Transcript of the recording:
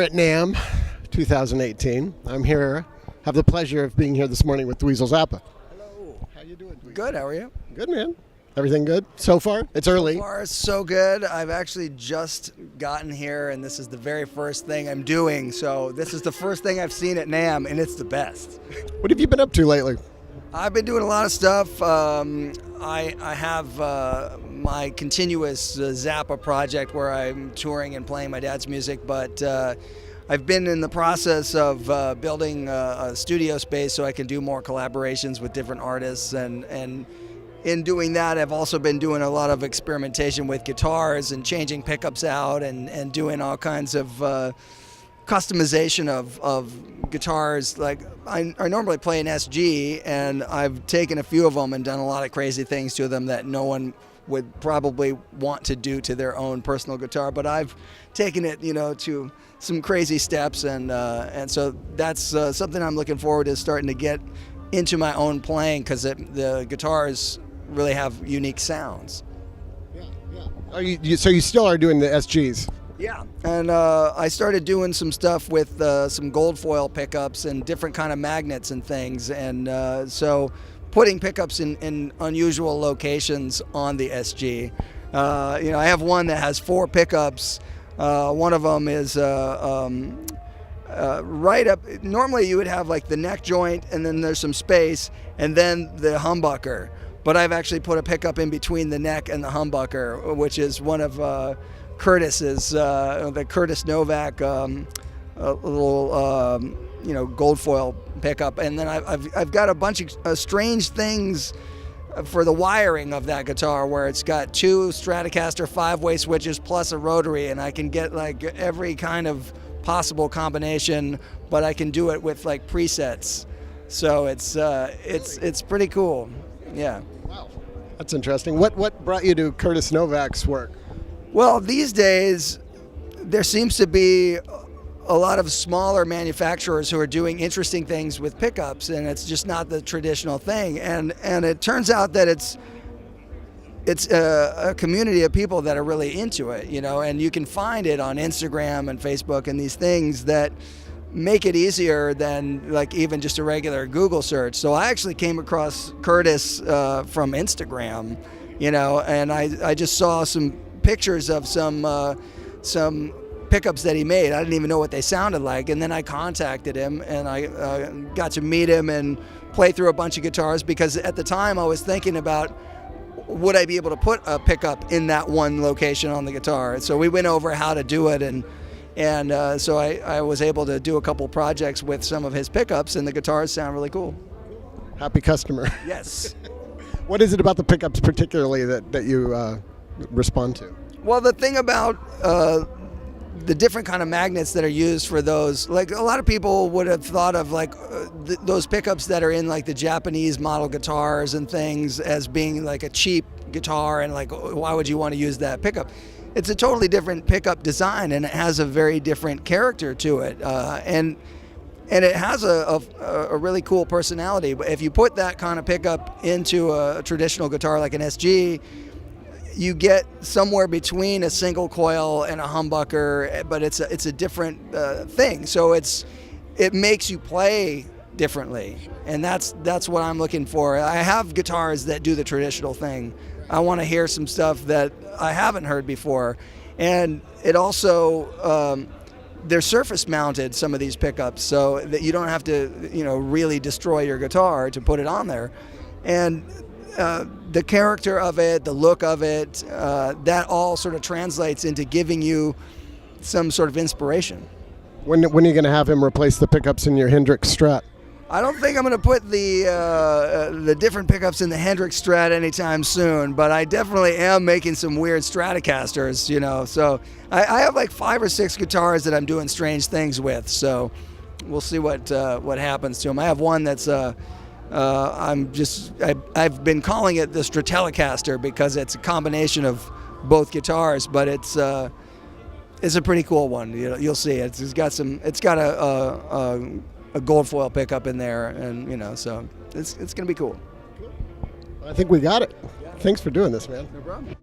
at NAMM 2018. I'm here, have the pleasure of being here this morning with Dweezil Zappa. Hello. How you doing, Dweezil? Good, how are you? Good, man. Everything good so far? It's early. So far, so good. I've actually just gotten here, and this is the very first thing I'm doing. So this is the first thing I've seen at NAMM, and it's the best. What have you been up to lately? I've been doing a lot of stuff. I have my continuous Zappa project where I'm touring and playing my dad's music, but I've been in the process of building a studio space so I can do more collaborations with different artists, and in doing that, I've also been doing a lot of experimentation with guitars and changing pickups out and doing all kinds of customization of guitars. Like I normally play an SG, and I've taken a few of them and done a lot of crazy things to them that no one would probably want to do to their own personal guitar, but I've taken it, to some crazy steps, and so that's something I'm looking forward to starting to get into my own playing, because the guitars really have unique sounds. Yeah. So you still are doing the SGs? Yeah, and I started doing some stuff with some gold foil pickups and different kind of magnets and things, and so putting pickups in unusual locations on the SG. I have one that has 4 pickups. One of them is right up. Normally you would have like the neck joint, and then there's some space, and then the humbucker. But I've actually put a pickup in between the neck and the humbucker, which is one of Curtis's, the Curtis Novak, a little gold foil pickup. And then I've got a bunch of strange things for the wiring of that guitar, where it's got 2 Stratocaster 5-way switches plus a rotary, and I can get like every kind of possible combination, but I can do it with like presets. So it's pretty cool. Yeah. Wow, that's interesting. What brought you to Curtis Novak's work? Well, these days there seems to be a lot of smaller manufacturers who are doing interesting things with pickups, and it's just not the traditional thing. And it turns out that it's a community of people that are really into it, and you can find it on Instagram and Facebook and these things that make it easier than like even just a regular Google search. So I actually came across Curtis from Instagram, and I just saw some pictures of some pickups that he made. I didn't even know what they sounded like, and then I contacted him, and I got to meet him and play through a bunch of guitars, because at the time I was thinking about, would I be able to put a pickup in that one location on the guitar? So we went over how to do it, and so I was able to do a couple projects with some of his pickups, and the guitars sound really cool. Happy customer. Yes. What is it about the pickups particularly that you respond to? Well, the thing about the different kind of magnets that are used for those, like a lot of people would have thought of like those pickups that are in like the Japanese model guitars and things as being like a cheap guitar, and like, why would you want to use that pickup? It's a totally different pickup design, and it has a very different character to it, and it has a really cool personality. But if you put that kind of pickup into a traditional guitar like an SG, you get somewhere between a single coil and a humbucker, but it's a different thing. So it makes you play differently, and that's what I'm looking for. I have guitars that do the traditional thing. I want to hear some stuff that I haven't heard before, and it also they're surface mounted, some of these pickups, so that you don't have to really destroy your guitar to put it on there, and the character of it, the look of it, that all sort of translates into giving you some sort of inspiration. When are you going to have him replace the pickups in your Hendrix Strat? I don't think I'm going to put the different pickups in the Hendrix Strat anytime soon, but I definitely am making some weird Stratocasters, So I have like 5 or 6 guitars that I'm doing strange things with. So we'll see what happens to them. I have one that's I've been calling it the Stratelecaster, because it's a combination of both guitars, but it's a pretty cool one. You'll see it. It's got a gold foil pickup in there, and so it's gonna be cool. I think we got it. Thanks for doing this, man. No problem.